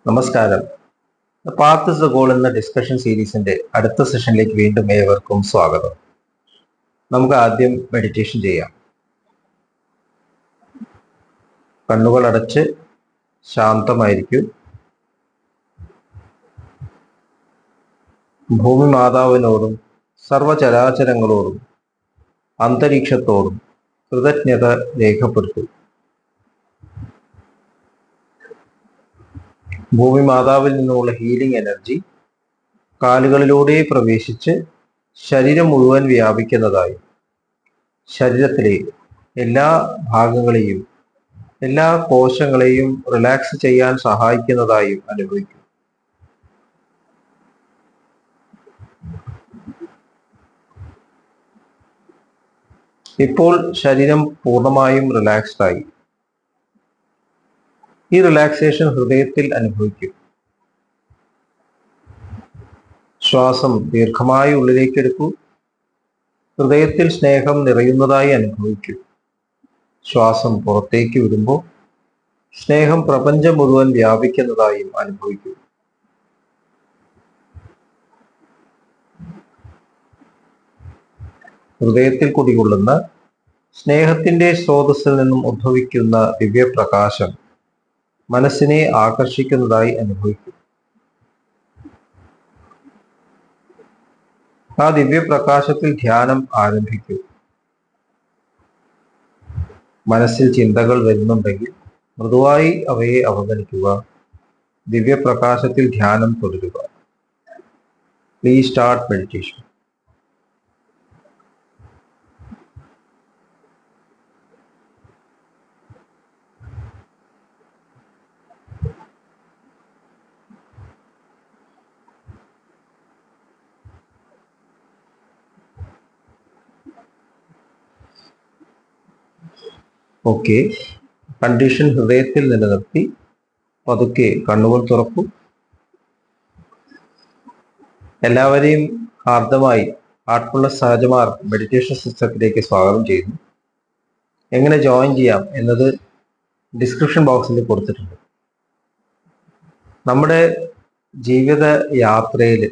നമസ്കാരം. The path is the goal എന്ന discussion സീരീസിന്റെ അടുത്ത സെഷനിലേക്ക് വീണ്ടും ഏവർക്കും സ്വാഗതം. നമുക്ക് ആദ്യം മെഡിറ്റേഷൻ ചെയ്യാം. കണ്ണുകൾ അടച്ച് ശാന്തമായിരിക്കും. ഭൂമി മാതാവിനോടും സർവചരാചരങ്ങളോടും അന്തരീക്ഷത്തോടും കൃതജ്ഞത രേഖപ്പെടുത്തും. ഭൂമി മാതാവിൽ നിന്നുള്ള ഹീലിംഗ് എനർജി കാലുകളിലൂടെ പ്രവേശിച്ച് ശരീരം മുഴുവൻ വ്യാപിക്കുന്നതായും ശരീരത്തിലെ എല്ലാ ഭാഗങ്ങളെയും എല്ലാ കോശങ്ങളെയും റിലാക്സ് ചെയ്യാൻ സഹായിക്കുന്നതായും അനുഭവിക്കും. ഇപ്പോൾ ശരീരം പൂർണ്ണമായും റിലാക്സ്ഡ് ആയി. ഈ റിലാക്സേഷൻ ഹൃദയത്തിൽ അനുഭവിക്കും. ശ്വാസം ദീർഘമായി ഉള്ളിലേക്ക് എടുക്കൂ. ഹൃദയത്തിൽ സ്നേഹം നിറയുന്നതായി അനുഭവിക്കൂ. ശ്വാസം പുറത്തേക്ക് വിടുമ്പോൾ സ്നേഹം പ്രപഞ്ചം മുഴുവൻ വ്യാപിക്കുന്നതായും അനുഭവിക്കൂ. ഹൃദയത്തിൽ കുടികൊള്ളുന്ന സ്നേഹത്തിന്റെ സ്രോതസ്സിൽ നിന്നും ഉദ്ഭവിക്കുന്ന ദിവ്യപ്രകാശം മനസ്സിനെ ആകർഷിക്കുന്നതായി അനുഭവിക്കും. ആ ദിവ്യപ്രകാശത്തിൽ ധ്യാനം ആരംഭിക്കൂ. മനസ്സിൽ ചിന്തകൾ വരുന്നുണ്ടെങ്കിൽ മൃദുവായി അവയെ അവഗണിക്കുക. ദിവ്യപ്രകാശത്തിൽ ധ്യാനം തുടരുക. Please start meditation. Okay, condition ഹൃദയത്തിൽ നിലനിർത്തി പതുക്കെ കണ്ണുകൾ തുറക്കൂ. എല്ലാവരെയും ഹാർദമായി ഹാർട്ട്ഫുൾനെസ് സഹജമാർ മെഡിറ്റേഷൻ സിസ്റ്റത്തിലേക്ക് സ്വാഗതം ചെയ്യുന്നു. എങ്ങനെ ജോയിൻ ചെയ്യാം എന്നത് ഡിസ്ക്രിപ്ഷൻ ബോക്സിൽ കൊടുത്തിട്ടുണ്ട്. നമ്മുടെ ജീവിത യാത്രയിൽ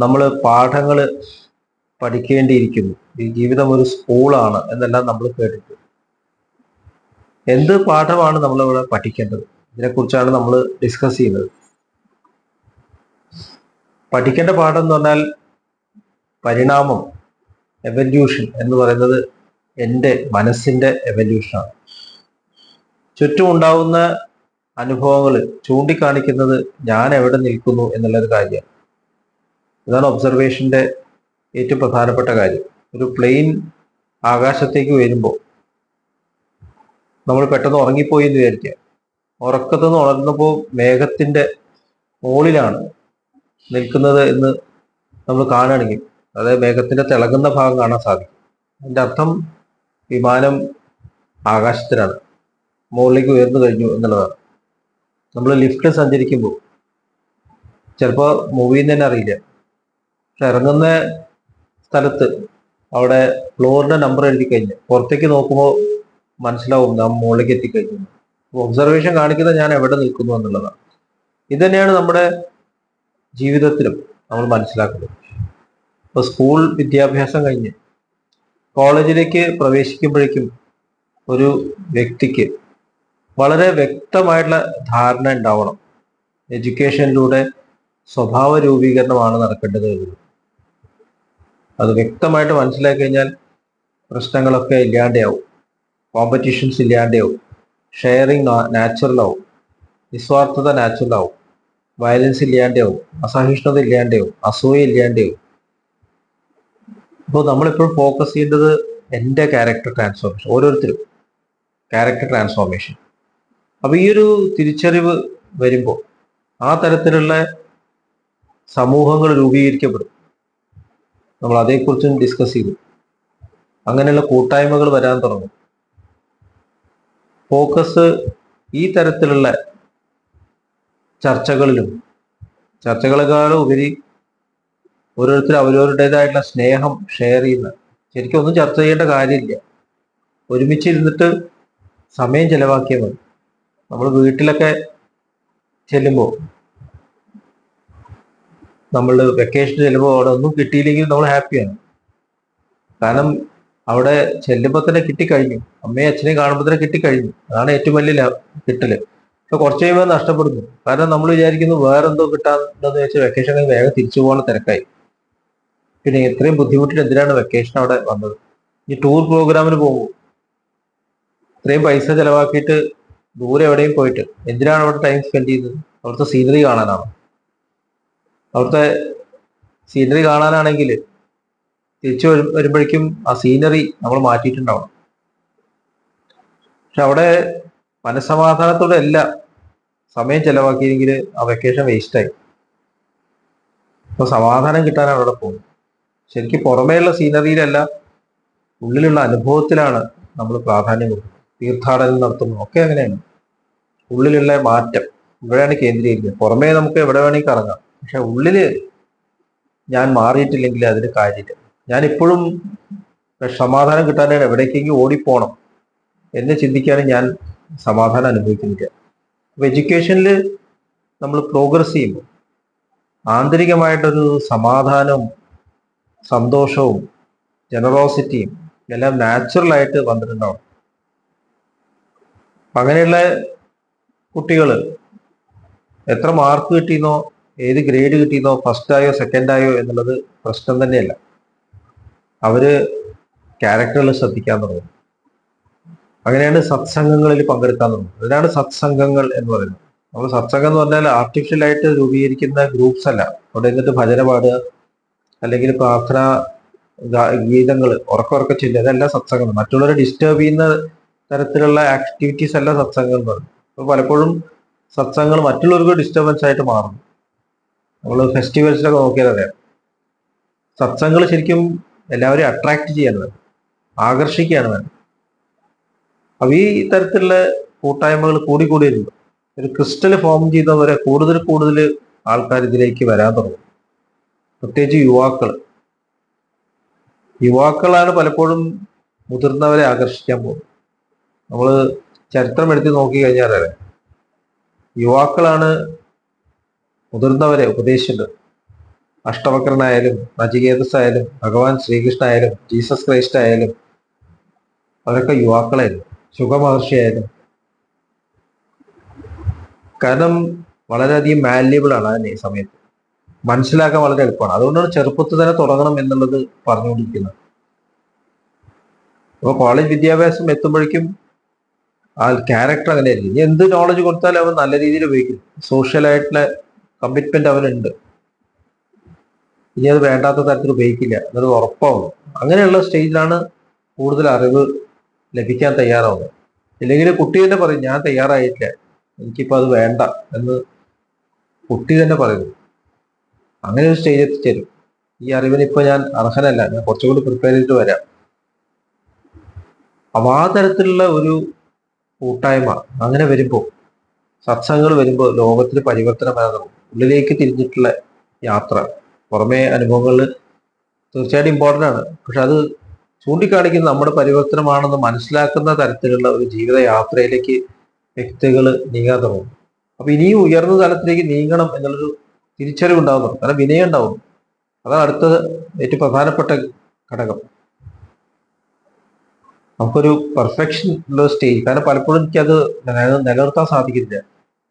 നമ്മൾ പാഠങ്ങൾ പഠിക്കേണ്ടിയിരിക്കുന്നു. ഈ ജീവിതം ഒരു സ്കൂളാണ് എന്നെല്ലാം നമ്മൾ കേട്ടിട്ടുണ്ട്. എന്ത് പാഠമാണ് നമ്മളിവിടെ പഠിക്കേണ്ടത്? ഇതിനെക്കുറിച്ചാണ് നമ്മൾ ഡിസ്കസ് ചെയ്യുന്നത്. പഠിക്കേണ്ട പാഠം എന്ന് പറഞ്ഞാൽ പരിണാമം, എവല്യൂഷൻ എന്ന് പറയുന്നത് എൻ്റെ മനസ്സിന്റെ എവല്യൂഷനാണ്. ചുറ്റും ഉണ്ടാവുന്ന അനുഭവങ്ങൾ ചൂണ്ടിക്കാണിക്കുന്നത് ഞാൻ എവിടെ നിൽക്കുന്നു എന്നുള്ളൊരു കാര്യമാണ്. ഇതാണ് ഒബ്സർവേഷന്റെ ഏറ്റവും പ്രധാനപ്പെട്ട കാര്യം. ഒരു പ്ലെയിൻ ആകാശത്തേക്ക് വരുമ്പോൾ നമ്മൾ പെട്ടെന്ന് ഉറങ്ങിപ്പോയി എന്ന് വിചാരിക്കുക. ഉറക്കത്തു നിന്ന് ഉണർന്നപ്പോൾ മേഘത്തിന്റെ മുകളിലാണ് നിൽക്കുന്നത് എന്ന് നമ്മൾ കാണുകയാണെങ്കിൽ, അതായത് മേഘത്തിന്റെ തിളങ്ങുന്ന ഭാഗം കാണാൻ സാധിക്കും. അതിന്റെ അർത്ഥം വിമാനം ആകാശത്തിലാണ്, മുകളിലേക്ക് ഉയർന്നു കഴിഞ്ഞു എന്നുള്ളതാണ്. നമ്മൾ ലിഫ്റ്റ് സഞ്ചരിക്കുമ്പോൾ ചിലപ്പോൾ മൂവിയിൽ നിന്ന് തന്നെ അറിയില്ല, പക്ഷെ ഇറങ്ങുന്ന സ്ഥലത്ത് അവിടെ ഫ്ലോറിന്റെ നമ്പർ എഴുതി കഴിഞ്ഞ് പുറത്തേക്ക് നോക്കുമ്പോൾ മനസ്സിലാവും നാം മുകളിലേക്ക് എത്തിക്കഴിഞ്ഞു. ഒബ്സർവേഷൻ കാണിക്കുന്നത് ഞാൻ എവിടെ നിൽക്കുന്നു എന്നുള്ളതാണ്. ഇത് തന്നെയാണ് നമ്മുടെ ജീവിതത്തിലും നമ്മൾ മനസ്സിലാക്കുന്നത്. ഇപ്പൊ സ്കൂൾ വിദ്യാഭ്യാസം കഴിഞ്ഞ് കോളേജിലേക്ക് പ്രവേശിക്കുമ്പോഴേക്കും ഒരു വ്യക്തിക്ക് വളരെ വ്യക്തമായിട്ടുള്ള ധാരണ ഉണ്ടാവണം. എഡ്യൂക്കേഷനിലൂടെ സ്വഭാവ രൂപീകരണമാണ് നടക്കേണ്ടത്. അത് വ്യക്തമായിട്ട് മനസ്സിലാക്കി കഴിഞ്ഞാൽ പ്രശ്നങ്ങളൊക്കെ ഇല്ലാതെയാവും, കോമ്പറ്റീഷൻസ് ഇല്ലാതെയാവും, ഷെയറിങ് നാച്ചുറലാവും, നിസ്വാർത്ഥത നാച്ചുറലാവും, വയലൻസ് ഇല്ലാതെയാവും, അസഹിഷ്ണുത ഇല്ലാതെയാവും, അസൂയ ഇല്ലാതെയാവും. അപ്പോൾ നമ്മളിപ്പോൾ ഫോക്കസ് ചെയ്യേണ്ടത് എൻ്റെ ക്യാരക്ടർ ട്രാൻസ്ഫോർമേഷൻ, ഓരോരുത്തരും ക്യാരക്ടർ ട്രാൻസ്ഫോർമേഷൻ. അപ്പൊ ഈ ഒരു തിരിച്ചറിവ് വരുമ്പോൾ ആ തരത്തിലുള്ള സമൂഹങ്ങൾ രൂപീകരിക്കപ്പെടും. നമ്മൾ അതേക്കുറിച്ചും ഡിസ്കസ് ചെയ്തു. അങ്ങനെയുള്ള കൂട്ടായ്മകൾ വരാൻ തുടങ്ങും. ഫോക്കസ് ഈ തരത്തിലുള്ള ചർച്ചകളെക്കാളും ഉപരി ഓരോരുത്തർ അവരവരുടേതായിട്ടുള്ള സ്നേഹം ഷെയർ ചെയ്യുന്ന, ശരിക്കും ഒന്നും ചർച്ച ചെയ്യേണ്ട കാര്യമില്ല, ഒരുമിച്ചിരുന്നിട്ട് സമയം ചെലവാക്കിയാൽ മതി. നമ്മൾ വീട്ടിലൊക്കെ ചെല്ലുമ്പോൾ, നമ്മൾ വെക്കേഷൻ ചെല്ലുമ്പോൾ അവിടെ ഒന്നും കിട്ടിയില്ലെങ്കിൽ നമ്മൾ ഹാപ്പിയാണ്. കാരണം അവിടെ ചെല്ലുമ്പോൾ തന്നെ കിട്ടിക്കഴിഞ്ഞു, അമ്മയും അച്ഛനെയും കാണുമ്പോൾ തന്നെ കിട്ടിക്കഴിഞ്ഞു. അതാണ് ഏറ്റവും വലിയ കിട്ടല്. പക്ഷെ കുറച്ച് കഴിയുമ്പോൾ നഷ്ടപ്പെടുന്നു. കാരണം നമ്മൾ വിചാരിക്കുന്നു വേറെന്തോ കിട്ടാനുണ്ടെന്ന് വെച്ചാൽ വെക്കേഷൻ കഴിഞ്ഞ് വേഗം തിരിച്ചു പോകാൻ തിരക്കായി. പിന്നെ ഇത്രയും ബുദ്ധിമുട്ടിട്ട് എന്തിനാണ് വെക്കേഷൻ അവിടെ വന്നത്? ഈ ടൂർ പ്രോഗ്രാമിന് പോകുമ്പോൾ ഇത്രയും പൈസ ചെലവാക്കിയിട്ട് ദൂരെ എവിടെയും പോയിട്ട് എന്തിനാണ് അവിടെ ടൈം സ്പെൻഡ് ചെയ്തത്? അവിടുത്തെ സീനറി കാണാനാണ്. അവിടുത്തെ സീനറി കാണാനാണെങ്കിൽ തിരിച്ചു വരുമ്പോഴേക്കും ആ സീനറി നമ്മൾ മാറ്റിയിട്ടുണ്ടാവും. പക്ഷെ അവിടെ മനസ്സമാധാനത്തോടെ അല്ല സമയം ചെലവാക്കിയെങ്കിൽ ആ വെക്കേഷൻ വേസ്റ്റായി. അപ്പൊ സമാധാനം കിട്ടാനാണ് അവിടെ പോകുന്നത്. ശരിക്കും പുറമേയുള്ള സീനറിയിലല്ല, ഉള്ളിലുള്ള അനുഭവത്തിലാണ് നമ്മൾ പ്രാധാന്യം കൊടുക്കുന്നത്. തീർത്ഥാടനം നടത്തുന്നു ഒക്കെ അങ്ങനെയാണ്. ഉള്ളിലുള്ള മാറ്റം ഇവിടെയാണ് കേന്ദ്രീകരിക്കുന്നത്. പുറമേ നമുക്ക് എവിടെ വേണമെങ്കിൽ കറങ്ങാം, പക്ഷെ ഉള്ളില് ഞാൻ മാറിയിട്ടില്ലെങ്കിൽ അതിന് കാര്യമില്ല. ഞാൻ ഇപ്പോഴും സമാധാനം കിട്ടാനാണ് എവിടേക്കെങ്കിലും ഓടിപ്പോണം എന്ന് ചിന്തിക്കാണ് ഞാൻ സമാധാനം അനുഭവിക്കുന്നില്ല. അപ്പൊ എഡ്യൂക്കേഷനിൽ നമ്മൾ പ്രോഗ്രസ് ചെയ്യുമ്പോൾ ആന്തരികമായിട്ടൊരു സമാധാനവും സന്തോഷവും ജനറോസിറ്റിയും എല്ലാം നാച്ചുറലായിട്ട് വന്നിട്ടുണ്ടാവും. അങ്ങനെയുള്ള കുട്ടികൾ എത്ര മാർക്ക് കിട്ടിയെന്നോ ഏത് ഗ്രേഡ് കിട്ടിയെന്നോ ഫസ്റ്റായോ സെക്കൻഡായോ എന്നുള്ളത് പ്രശ്നം തന്നെയല്ല. അവര് ക്യാരക്ടറിൽ ശ്രദ്ധിക്കാൻ തുടങ്ങും. അങ്ങനെയാണ് സത്സംഗങ്ങളിൽ പങ്കെടുക്കാൻ തുടങ്ങും. അതിനാണ് സത്സംഗങ്ങൾ എന്ന് പറയുന്നത്. നമ്മൾ സത്സംഗം എന്ന് പറഞ്ഞാൽ ആർട്ടിഫിഷ്യൽ ആയിട്ട് രൂപീകരിക്കുന്ന ഗ്രൂപ്പ്സ് അല്ല. അവിടെ എന്നിട്ട് ഭജന പാടുക അല്ലെങ്കിൽ പ്രാർത്ഥന ഗീതങ്ങൾ ഉറക്കെ ചൊല്ലുക, അതെല്ലാം സത്സംഗം. മറ്റുള്ളവരെ ഡിസ്റ്റർബ് ചെയ്യുന്ന തരത്തിലുള്ള ആക്ടിവിറ്റീസ് അല്ല സത്സംഗം എന്ന് പറയുന്നത്. അപ്പൊ പലപ്പോഴും സത്സംഗങ്ങൾ മറ്റുള്ളവർക്ക് ഡിസ്റ്റർബൻസ് ആയിട്ട് മാറും. നമ്മൾ ഫെസ്റ്റിവൽസിലൊക്കെ നോക്കിയാൽ അറിയാം, സത്സംഗങ്ങൾ ശരിക്കും എല്ലാവരെയും അട്രാക്ട് ചെയ്യാണ് വേണ്ടത്, ആകർഷിക്കുകയാണ് വേണ്ടത്. അപ്പൊ ഈ തരത്തിലുള്ള കൂട്ടായ്മകൾ കൂടി വരുന്നു. ഒരു ക്രിസ്റ്റൽ ഫോം ചെയ്യുന്നവരെ കൂടുതൽ ആൾക്കാർ ഇതിലേക്ക് വരാൻ തുടങ്ങും. പ്രത്യേകിച്ച് യുവാക്കളാണ് പലപ്പോഴും മുതിർന്നവരെ ആകർഷിക്കാൻ പോകുന്നത്. നമ്മൾ ചരിത്രം എടുത്ത് നോക്കി കഴിഞ്ഞാൽ യുവാക്കളാണ് മുതിർന്നവരെ ഉപദേശിച്ചത്. അഷ്ടവക്രനായാലും നചികേതസ് ആയാലും ഭഗവാൻ ശ്രീകൃഷ്ണ ആയാലും ജീസസ് ക്രൈസ്റ്റ് ആയാലും അവരൊക്കെ യുവാക്കളായിരുന്നു. ശുഖമഹർഷി ആയാലും. കാരണം വളരെയധികം വാല്യബിൾ ആണ് അതിന് ഈ സമയത്ത്, മനസ്സിലാക്കാൻ വളരെ എളുപ്പമാണ്. അതുകൊണ്ടാണ് ചെറുപ്പത്തിൽ തന്നെ തുടങ്ങണം എന്നുള്ളത് പറഞ്ഞുകൊണ്ടിരിക്കുന്നത്. അപ്പൊ കോളേജ് വിദ്യാഭ്യാസം എത്തുമ്പോഴേക്കും ആ ക്യാരക്ടർ അങ്ങനെ ആയിരിക്കും. ഇനി എന്ത് നോളജ് കൊടുത്താലും അവൻ നല്ല രീതിയിൽ ഉപയോഗിക്കും. സോഷ്യലായിട്ടുള്ള കമ്മിറ്റ്മെന്റ് അവനുണ്ട്. ഇനി അത് വേണ്ടാത്ത തരത്തിൽ ഉപയോഗിക്കില്ല എന്നത് ഉറപ്പാവുന്നു. അങ്ങനെയുള്ള സ്റ്റേജിലാണ് കൂടുതൽ അറിവ് ലഭിക്കാൻ തയ്യാറാവുന്നത്. ഇല്ലെങ്കിൽ കുട്ടി തന്നെ പറയും ഞാൻ തയ്യാറായിട്ടില്ല, എനിക്കിപ്പോൾ അത് വേണ്ട എന്ന് കുട്ടി തന്നെ പറയുന്നു. അങ്ങനെ ഒരു സ്റ്റേജ് എത്തിച്ചേരും. ഈ അറിവിന് ഇപ്പൊ ഞാൻ അർഹനല്ല, ഞാൻ കുറച്ചുകൂടി പ്രിപ്പയർ ചെയ്തിട്ട് വരാം. അപ്പൊ ആ തരത്തിലുള്ള ഒരു കൂട്ടായ്മ അങ്ങനെ വരുമ്പോൾ, സത്സംഗങ്ങൾ വരുമ്പോൾ ലോകത്തിൽ പരിവർത്തനം വരാൻ ഉള്ളിലേക്ക് തിരിഞ്ഞിട്ടുള്ള യാത്ര. പുറമേ അനുഭവങ്ങളിൽ തീർച്ചയായിട്ടും ഇമ്പോർട്ടൻ്റ് ആണ്, പക്ഷെ അത് ചൂണ്ടിക്കാണിക്കുന്ന നമ്മുടെ പരിവർത്തനമാണെന്ന് മനസ്സിലാക്കുന്ന തരത്തിലുള്ള ഒരു ജീവിത യാത്രയിലേക്ക് വ്യക്തികൾ നീങ്ങാൻ തുടങ്ങും. അപ്പൊ ഇനിയും ഉയർന്ന തലത്തിലേക്ക് നീങ്ങണം എന്നുള്ളൊരു തിരിച്ചറിവ് ഉണ്ടാവുന്നു. കാരണം വിനയം ഉണ്ടാവും. അതാണ് അടുത്ത ഏറ്റവും പ്രധാനപ്പെട്ട ഘടകം. നമുക്കൊരു പെർഫെക്ഷൻ ഉള്ള സ്റ്റേജ്. കാരണം പലപ്പോഴും എനിക്കത് നിലനിർത്താൻ സാധിക്കുന്നില്ല.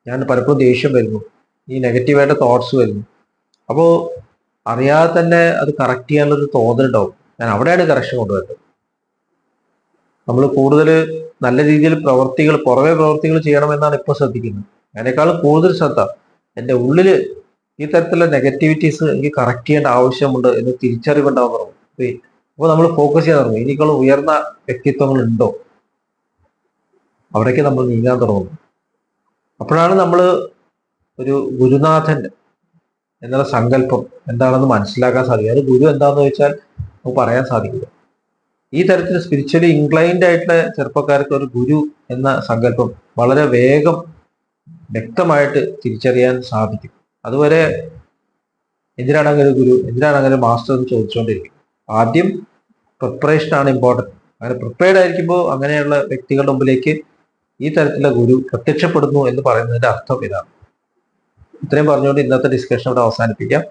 ഞാൻ പലപ്പോഴും ദേഷ്യം വരുന്നു, ഈ നെഗറ്റീവായിട്ട് തോട്ട്സ് വരുന്നു. അപ്പോൾ അറിയാതെ തന്നെ അത് കറക്റ്റ് ചെയ്യാനുള്ളൊരു തോന്നലുണ്ടാവും. ഞാൻ അവിടെയാണ് കറക്ഷൻ കൊണ്ടുവരുന്നത്. നമ്മൾ കൂടുതൽ നല്ല രീതിയിൽ പുറമെ പ്രവർത്തികൾ ചെയ്യണമെന്നാണ് ഇപ്പോൾ ശ്രദ്ധിക്കുന്നത്. അതിനേക്കാളും കൂടുതൽ ശ്രദ്ധ എൻ്റെ ഉള്ളിൽ ഈ തരത്തിലുള്ള നെഗറ്റിവിറ്റീസ് എനിക്ക് കറക്റ്റ് ചെയ്യേണ്ട ആവശ്യമുണ്ട് എന്ന് തിരിച്ചറിവുണ്ടാവുന്നു. അപ്പോൾ നമ്മൾ ഫോക്കസ് ചെയ്യാൻ തുടങ്ങും. ഇതിനേക്കാളും ഉയർന്ന വ്യക്തിത്വങ്ങൾ ഉണ്ടോ, അവിടേക്ക് നമ്മൾ നീങ്ങാൻ തുടങ്ങുന്നു. അപ്പോഴാണ് നമ്മൾ ഒരു ഗുരുനാഥൻ എന്നുള്ള സങ്കല്പം എന്താണെന്ന് മനസ്സിലാക്കാൻ സാധിക്കും. അത് ഗുരു എന്താണെന്ന് വെച്ചാൽ നമുക്ക് പറയാൻ സാധിക്കില്ല. ഈ തരത്തിൽ സ്പിരിച്വലി ഇൻക്ലൈൻഡ് ആയിട്ടുള്ള ചെറുപ്പക്കാർക്ക് ഒരു ഗുരു എന്ന സങ്കല്പം വളരെ വേഗം വ്യക്തമായിട്ട് തിരിച്ചറിയാൻ സാധിക്കും. അതുവരെ എന്തിനാണ് അങ്ങനെ ഗുരു, എന്തിനാണ് അങ്ങനെ മാസ്റ്റർ എന്ന് ചോദിച്ചുകൊണ്ടിരിക്കും. ആദ്യം പ്രിപ്പറേഷൻ ആണ് ഇമ്പോർട്ടൻറ്റ്. അങ്ങനെ പ്രിപ്പയർഡ് ആയിരിക്കുമ്പോൾ അങ്ങനെയുള്ള വ്യക്തികളുടെ മുമ്പിലേക്ക് ഈ തരത്തിലുള്ള ഗുരു പ്രത്യക്ഷപ്പെടുന്നു എന്ന് പറയുന്നതിന്റെ അർത്ഥം ഇതാണ്. ഇത്രയും പറഞ്ഞുകൊണ്ട് ഇന്നത്തെ ഡിസ്കഷൻ ഇവിടെ അവസാനിപ്പിക്കാം.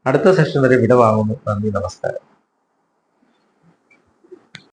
അടുത്ത സെഷൻ വരെ വിട വാങ്ങുന്നു. നന്ദി, നമസ്കാരം.